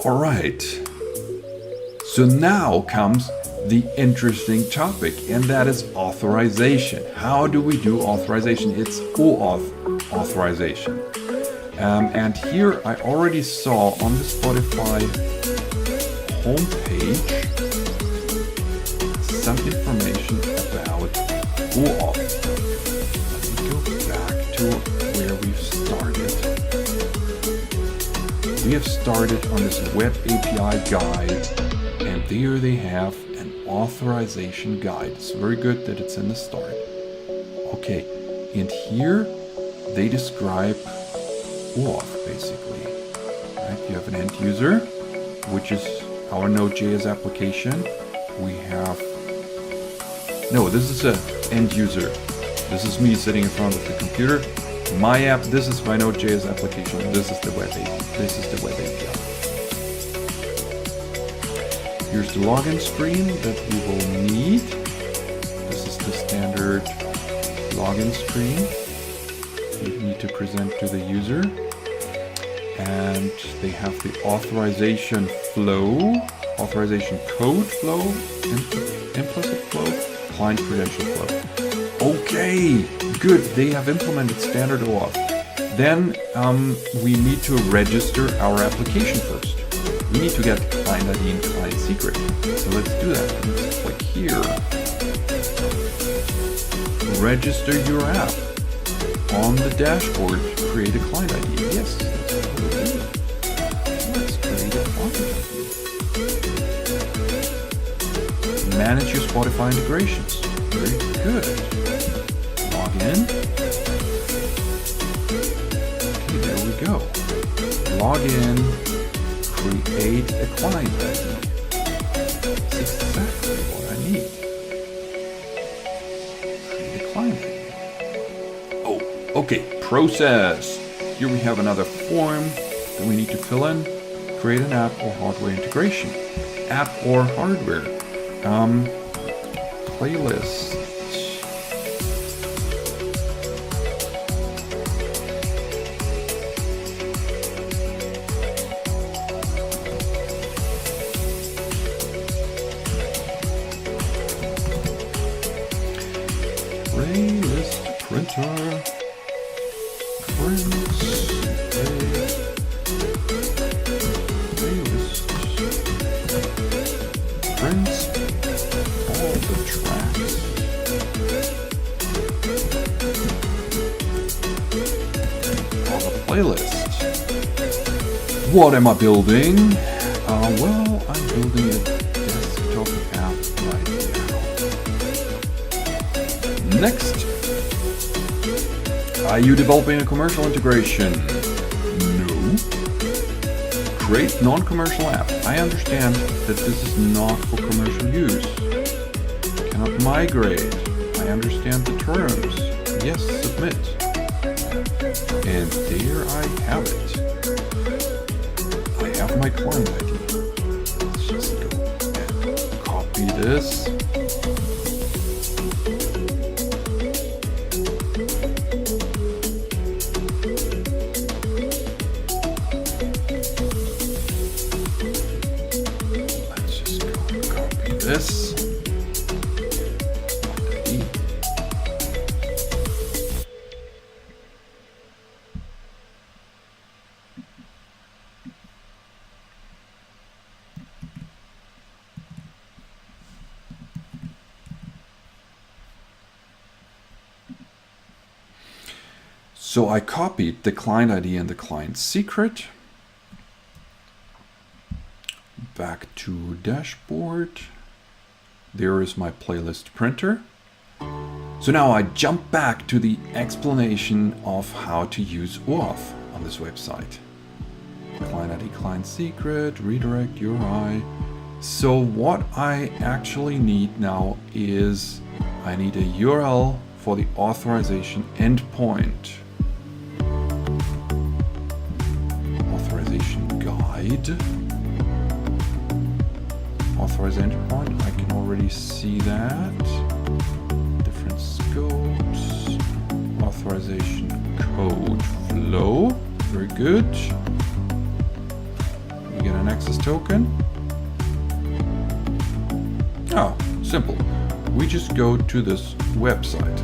All right. So now comes the interesting topic, and that is authorization. How do we do authorization? It's OAuth authorization. And here I already saw on the Spotify homepage some information about OAuth. Let me go back to where we've started. We have started on this web API guide, and there they have an authorization guide. It's very good that it's in the start. Okay, and here they describe OAuth basically. Right? You have an end user, which is our node.js application. We have this is an end user. This is me sitting in front of the computer. My app, this is my node.js application. This is the web API. This is the web API. Here's the login screen that we will need. This is the standard login screen you need to present to the user. And they have the authorization flow, authorization code flow, implicit flow, client credential flow. Okay, good. They have implemented standard OAuth. Then we need to register our application first. We need to get client ID and client secret. So let's do that. Let's click here. Register your app. On the dashboard, create a client ID. Yes, that's what we'll do. Let's create a client ID. Manage your Spotify integrations. Very good. Log in. Okay, there we go. Log in. Create a client ID. That's exactly what I need. Create a client ID. Oh, okay, process. Here we have another form that we need to fill in. Create an app or hardware integration. App or hardware. Playlist. Playlist printer. Prints all the tracks. All the playlist. What am I building? Well, I'm building a desktop app right now. Next. Are you developing a commercial integration? No. Create non-commercial app. I understand that this is not for commercial use. Cannot migrate. I understand the terms. Yes, submit. And there I have it. I have my client ID. Let's just go and copy this. This. So I copied the client ID and the client secret. Back to dashboard. There is my playlist printer. So now I jump back to the explanation of how to use OAuth on this website. Client ID, client secret, redirect URI. So what I actually need now is I need a URL for the authorization endpoint. Authorization guide. Authorize endpoint, I can already see that. Different scopes. Authorization code flow. Very good. We get an an access token. Oh, simple. We just go to this website.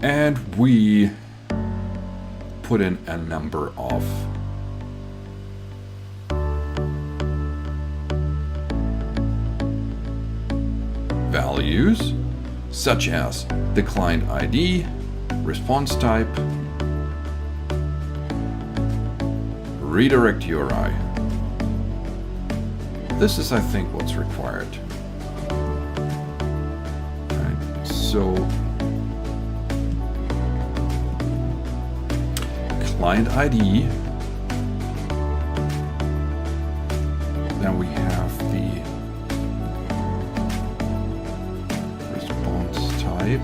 And we put in a number of values, such as the client ID, response type, redirect URI. This is, I think, what's required. Right. So client ID, then we have the response type,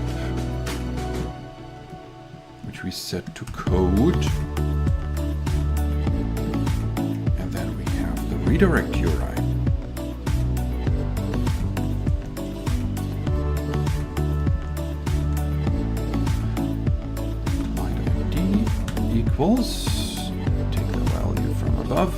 which we set to code, and then we have the redirect URI. Equals, take the value from above.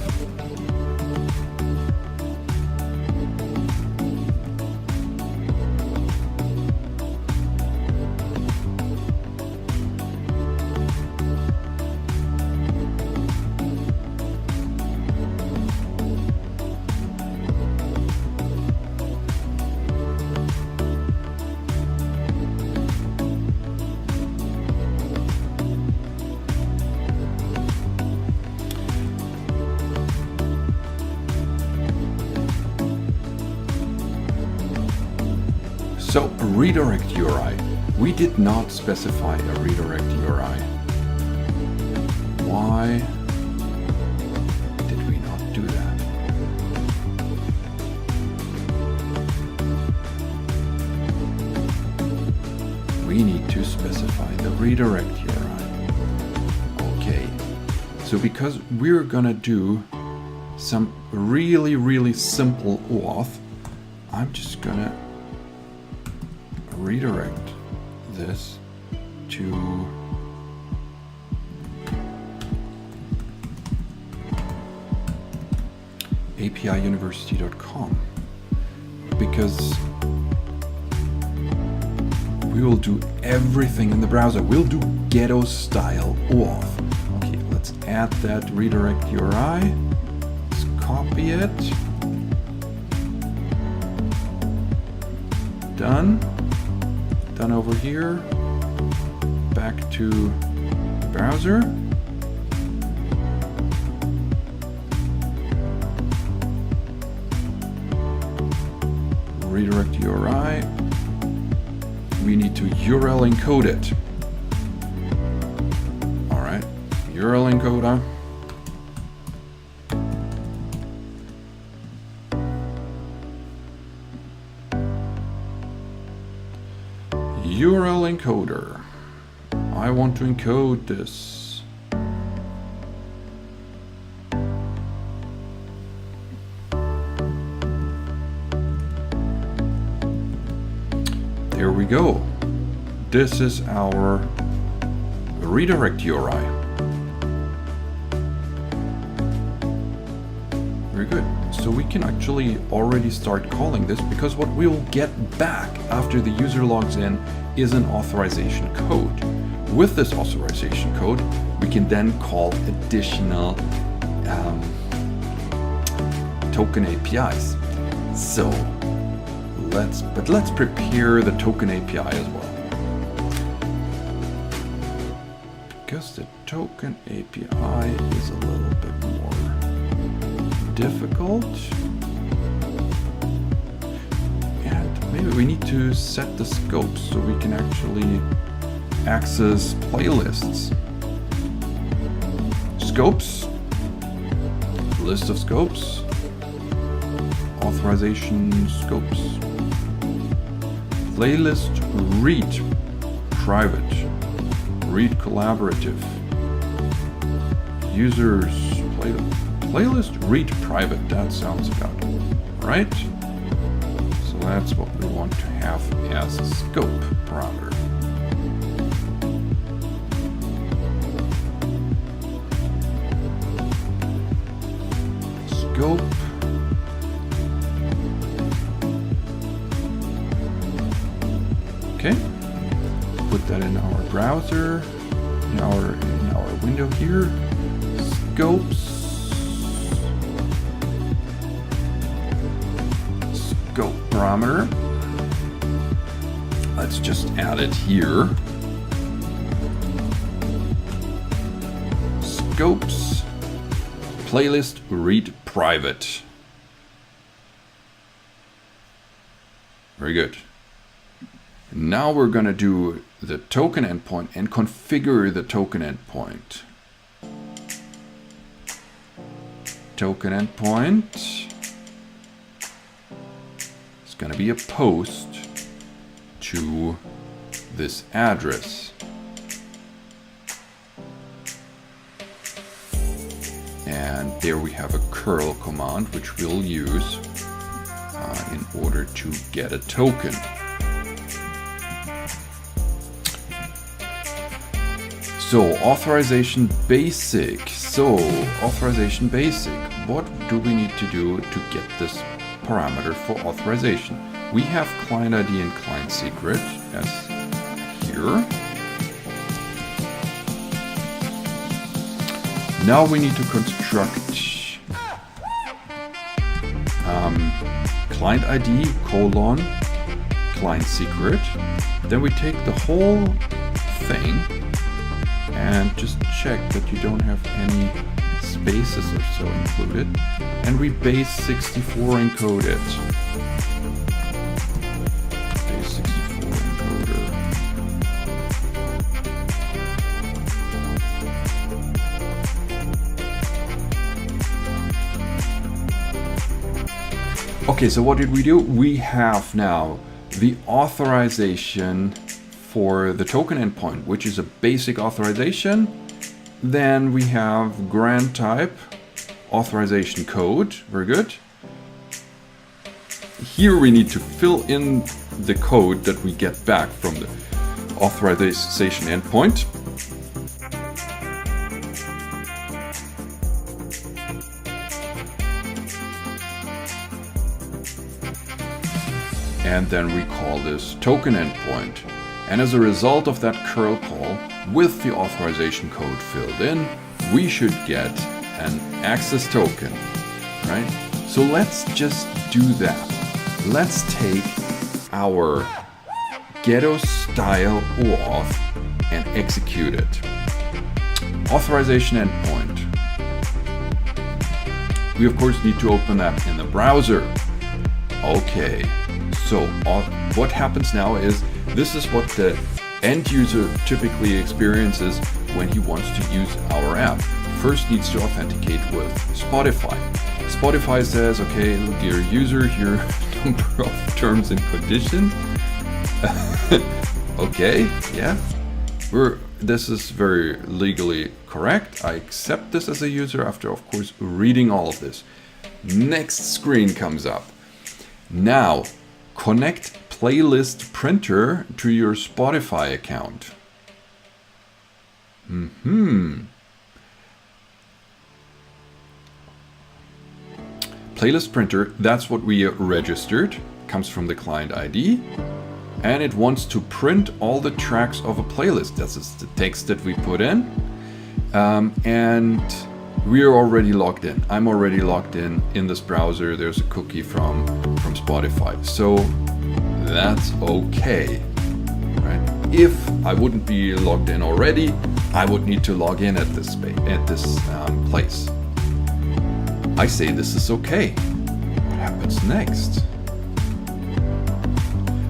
So redirect URI. We did not specify a redirect URI. Why did we not do that? We need to specify the redirect URI. Okay, so because we're gonna do some really simple OAuth, I'm just gonna redirect this to apiuniversity.com, because we will do everything in the browser. We'll do ghetto style OAuth. Okay, let's add that redirect URI. Let's copy it. Done. Done over here. Back to browser. Redirect URI. We need to URL encode it. All right, URL encoder. URL encoder. I want to encode this. There we go. This is our redirect URI. Very good. So we can actually already start calling this, because what we'll get back after the user logs in is an authorization code. With this authorization code, we can then call additional token APIs. So let's prepare the token API as well, because the token API is a little bit more difficult. Maybe we need to set the scopes so we can actually access playlists. Scopes, list of scopes, authorization scopes. playlist read private, read collaborative, users playlist read private. That sounds about right. So that's what we want to have as a scope parameter. Scope. Okay. Put that in our browser, in our window here. Scopes. Scope parameter. Let's just add it here. Scopes. Playlist read private. Very good. Now we're going to do the token endpoint and configure the token endpoint. Token endpoint is going to be a post to this address. And there we have a curl command which we'll use in order to get a token. So authorization basic. What do we need to do to get this parameter for authorization? We have client ID and client secret as here. Now we need to construct client ID colon client secret. Then we take the whole thing and just check that you don't have any spaces or so included, and we base 64 encode it. Base 64 encoder. Okay, so what did we do? We have now the authorization for the token endpoint, which is a basic authorization. Then we have grant type, authorization code, very good. Here we need to fill in the code that we get back from the authorization endpoint. And then we call this token endpoint. And as a result of that curl call, with the authorization code filled in, we should get an access token, right? So let's just do that. Let's take our ghetto style OAuth and execute it. Authorization endpoint. We of course need to open that in the browser. Okay, so what happens now is this is what the end user typically experiences when he wants to use our app. First needs to authenticate with Spotify. Spotify says, okay, dear user, here are a number of terms and conditions. Okay, yeah, this is very legally correct. I accept this as a user after, of course, reading all of this. Next screen comes up. Now, connect playlist printer to your Spotify account. Playlist printer, that's what we registered, comes from the client ID, and it wants to print all the tracks of a playlist. That's the text that we put in, and we are already logged in. I'm already logged in this browser. There's a cookie from Spotify, so that's okay, right? If I wouldn't be logged in already, I would need to log in at this place. I say this is okay. What happens next?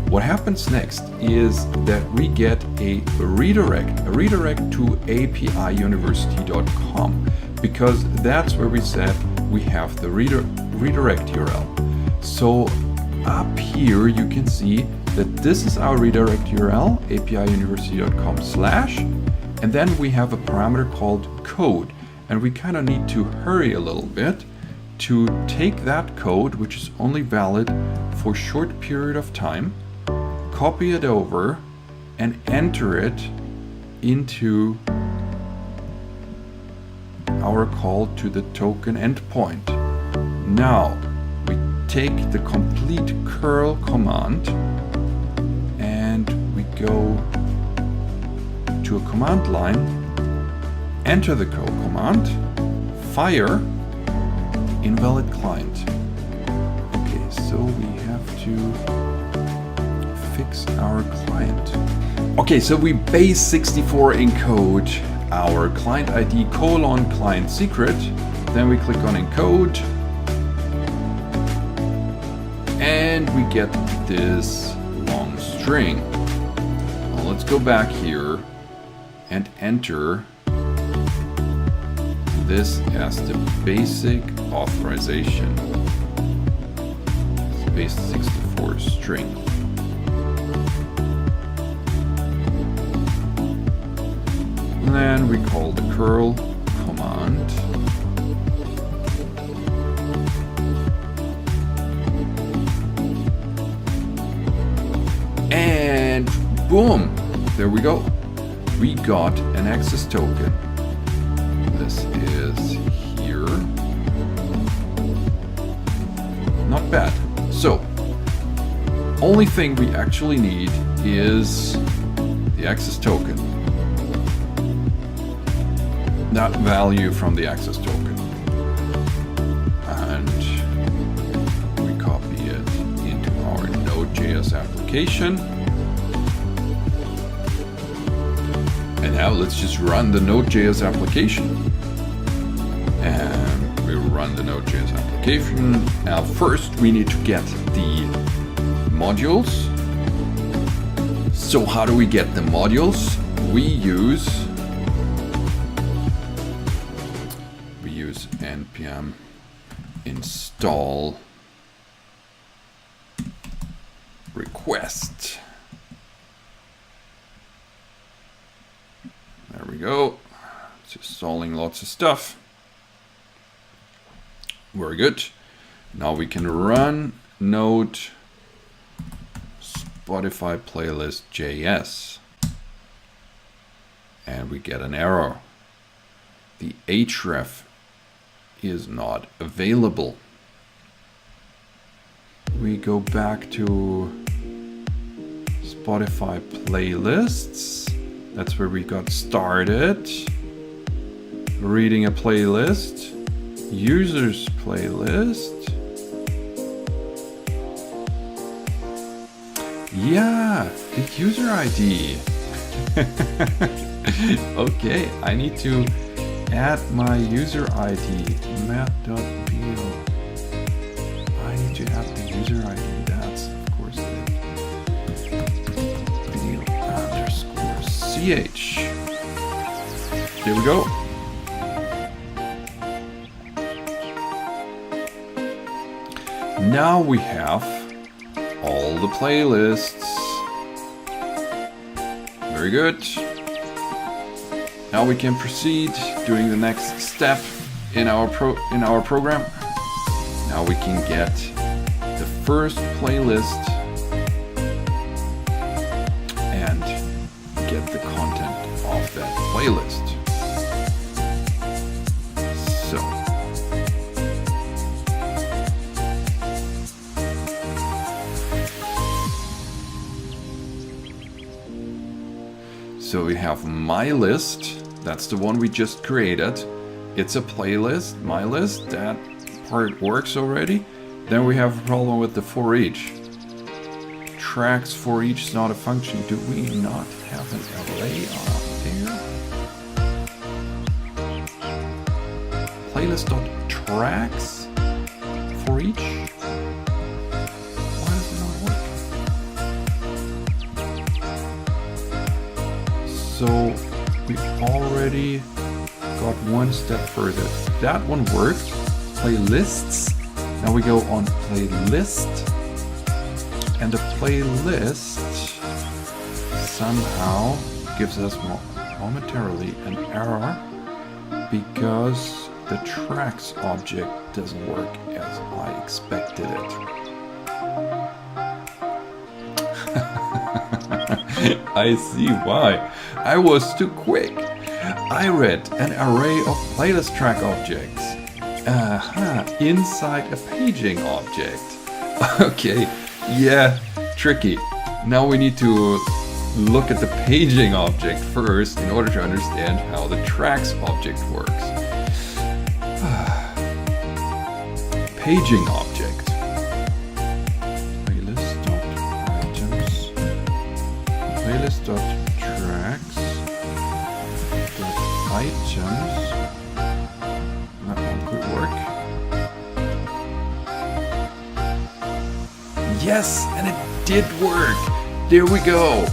What happens next is that we get a redirect to apiuniversity.com, because that's where we said we have the redirect URL. So up here you can see that this is our redirect URL, apiuniversity.com/, and then we have a parameter called code. And we kind of need to hurry a little bit to take that code, which is only valid for a short period of time, copy it over, and enter it into our call to the token endpoint. Now, we take the complete curl command and we go to a command line, enter the curl command, fire invalid client. Okay, so we have to fix our client. Okay, so we base64 encode our client ID : client secret. Then we click on encode and we get this long string. Well, let's go back here and enter this as the basic authorization. It's base64 string. And then we call the curl command. And boom, there we go. We got an access token. This is here. Not bad. So, only thing we actually need is the access token. That value from the access token. And we copy it into our node.js application. And now let's just run the node.js application. And we run the node.js application. Now first we need to get the modules. So how do we get the modules? We use npm install request. There we go. It's installing lots of stuff. Very good. Now we can run node Spotify playlist JS. And we get an error. The href is not available. We go back to Spotify playlists. That's where we got started. Reading a playlist. Users playlist. Yeah, the user ID. Okay, I need to add my user ID. Matt.bio. I need to add the user ID. That's of course it. Bio_ch. Here we go. Now we have all the playlists. Very good. Now we can proceed doing the next step in our program. Now we can get the first playlist and get the content of that playlist. So we have my list. That's the one we just created. It's a playlist, my list. That part works already. Then we have a problem with the for each. Tracks for each is not a function. Do we not have an array up there? Playlist.tracks for each? Why does it not work? So we already got one step further. That one worked. Playlists. Now we go on playlist. and the playlist somehow gives us momentarily an error because the tracks object doesn't work as I expected it. I see why. I was too quick. I read an array of playlist track objects. Inside a paging object. Okay, yeah, tricky. Now we need to look at the paging object first in order to understand how the tracks object works. Paging object. Playlist.items. Playlist.tracks.items. That one could work. Yes, and it did work. There we go.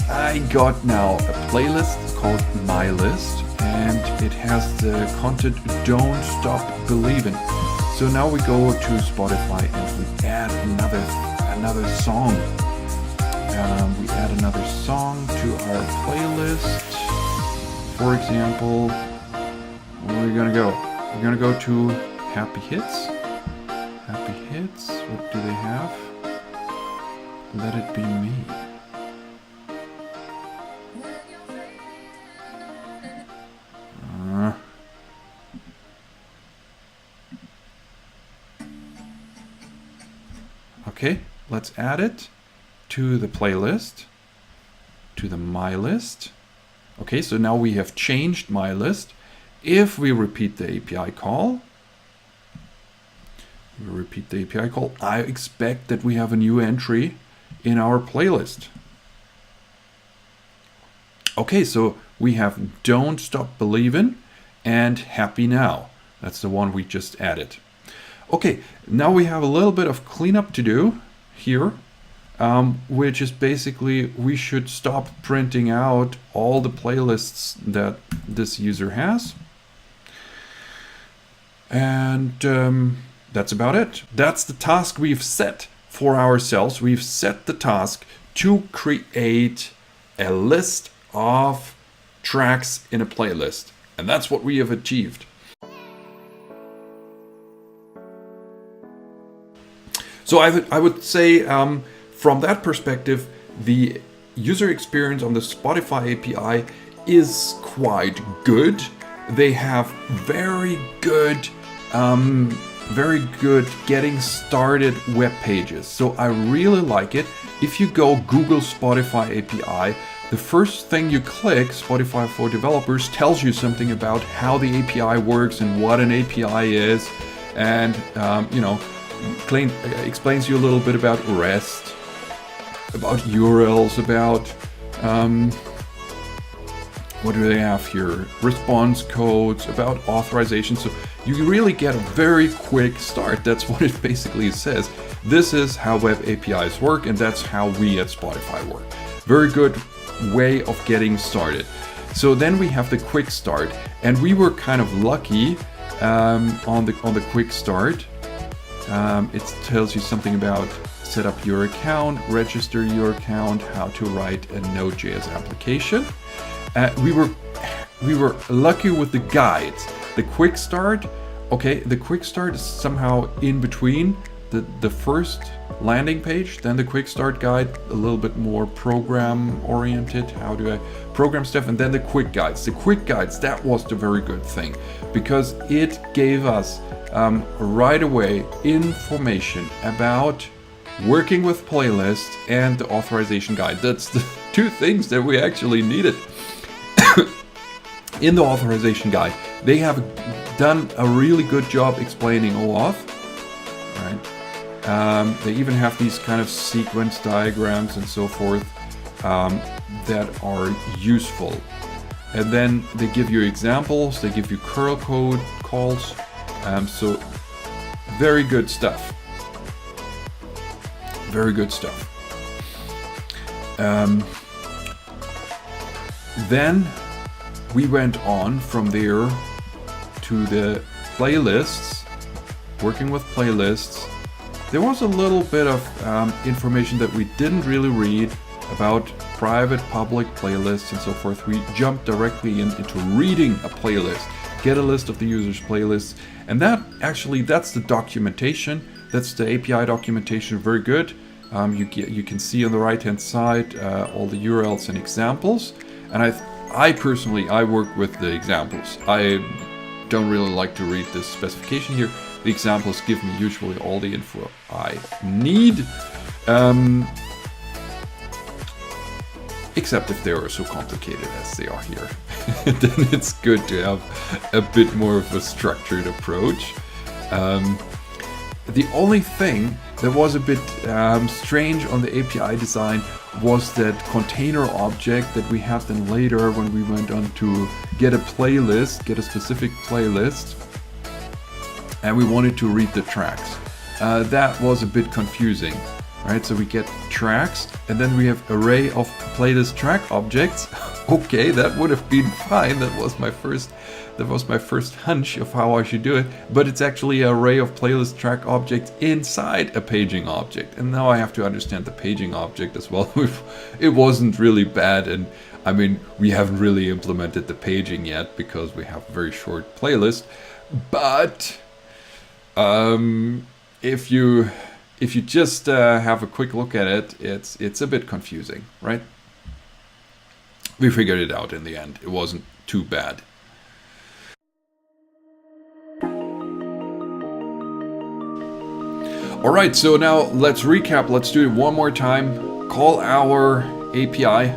I got now a playlist called My List, and it has the content Don't Stop Believin'. So now we go to Spotify and we add another song. We add another song to our playlist. For example, where are we gonna go? We're gonna go to Happy Hits. Happy Hits, what do they have? Let It Be Me. Okay, let's add it to the playlist, to the My List. Okay, so now we have changed My List. If we repeat the API call, I expect that we have a new entry in our playlist. Okay, so we have Don't Stop Believin' and Happy Now. That's the one we just added. Okay, now we have a little bit of cleanup to do here, which is basically we should stop printing out all the playlists that this user has. And that's about it. That's the task we've set for ourselves. We've set the task to create a list of tracks in a playlist. And that's what we have achieved. So I would say from that perspective, the user experience on the Spotify API is quite good. They have very good getting started web pages. So I really like it. If you go Google Spotify API, the first thing you click, Spotify for Developers, tells you something about how the API works and what an API is, and explains you a little bit about REST, about URLs, about what do they have here? Response codes, about authorization. So you really get a very quick start. That's what it basically says. This is how web APIs work, and that's how we at Spotify work. Very good way of getting started. So then we have the quick start, and we were kind of lucky on the quick start. It tells you something about set up your account, register your account, how to write a Node.js application. We were lucky with the guides. The quick start, okay, the quick start is somehow in between the first landing page, then the quick start guide, a little bit more program oriented, how do I program stuff, and then the quick guides. The quick guides, that was the very good thing, because it gave us right away information about working with playlists and the authorization guide. That's the two things that we actually needed. In the authorization guide, they have done a really good job explaining OAuth, right? They even have these kind of sequence diagrams and so forth that are useful. And then they give you examples, they give you curl code calls. So very good stuff. Very good stuff. Then we went on from there to the playlists, working with playlists, there was a little bit of information that we didn't really read about private, public playlists and so forth. We jumped directly into reading a playlist, get a list of the user's playlists, and that's the documentation. That's the API documentation, very good. You can see on the right-hand side all the URLs and examples. And I personally work with the examples. I don't really like to read this specification here. The examples give me usually all the info I need. Except if they are so complicated as they are here. Then it's good to have a bit more of a structured approach. The only thing that was a bit strange on the API design was that container object that we had then later when we went on to get a specific playlist, and we wanted to read the tracks. That was a bit confusing, right? So we get tracks, and then we have array of playlist track objects. Okay, that would have been fine. That was my first hunch of how I should do it. But it's actually an array of playlist track objects inside a paging object. And now I have to understand the paging object as well. It wasn't really bad. And I mean, we haven't really implemented the paging yet because we have a very short playlist. But if you just have a quick look at it, it's a bit confusing, right? We figured it out in the end. It wasn't too bad. All right, so now let's recap. Let's do it one more time. Call our API.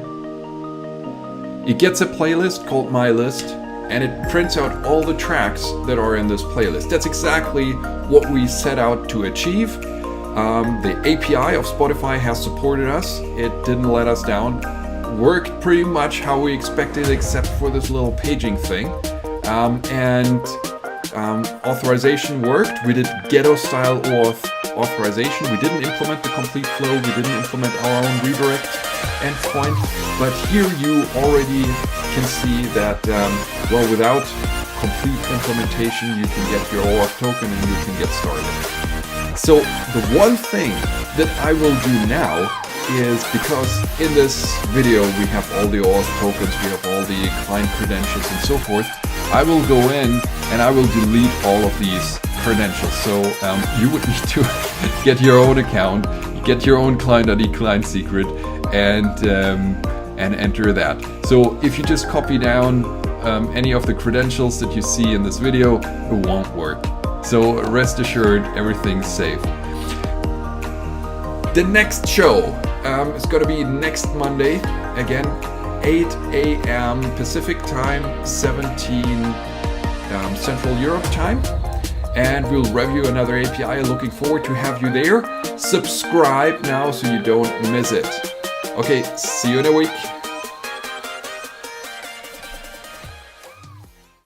It gets a playlist called MyList, and it prints out all the tracks that are in this playlist. That's exactly what we set out to achieve. The API of Spotify has supported us. It didn't let us down. Worked pretty much how we expected, except for this little paging thing. Authorization worked. We did ghetto style auth authorization. We didn't implement the complete flow. We didn't implement our own redirect endpoint. But here you already can see that, well, without complete implementation, you can get your OAuth token and you can get started. So the one thing that I will do now is, because in this video we have all the OAuth tokens, we have all the client credentials and so forth, I will go in and I will delete all of these credentials. So you would need to get your own account, get your own client ID, client secret, and enter that. So if you just copy down any of the credentials that you see in this video, it won't work. So rest assured, everything's safe. The next show is going to be next Monday, again, 8 a.m. Pacific time, 17 Central Europe time. And we'll review another API. Looking forward to have you there. Subscribe now so you don't miss it. Okay, see you in a week.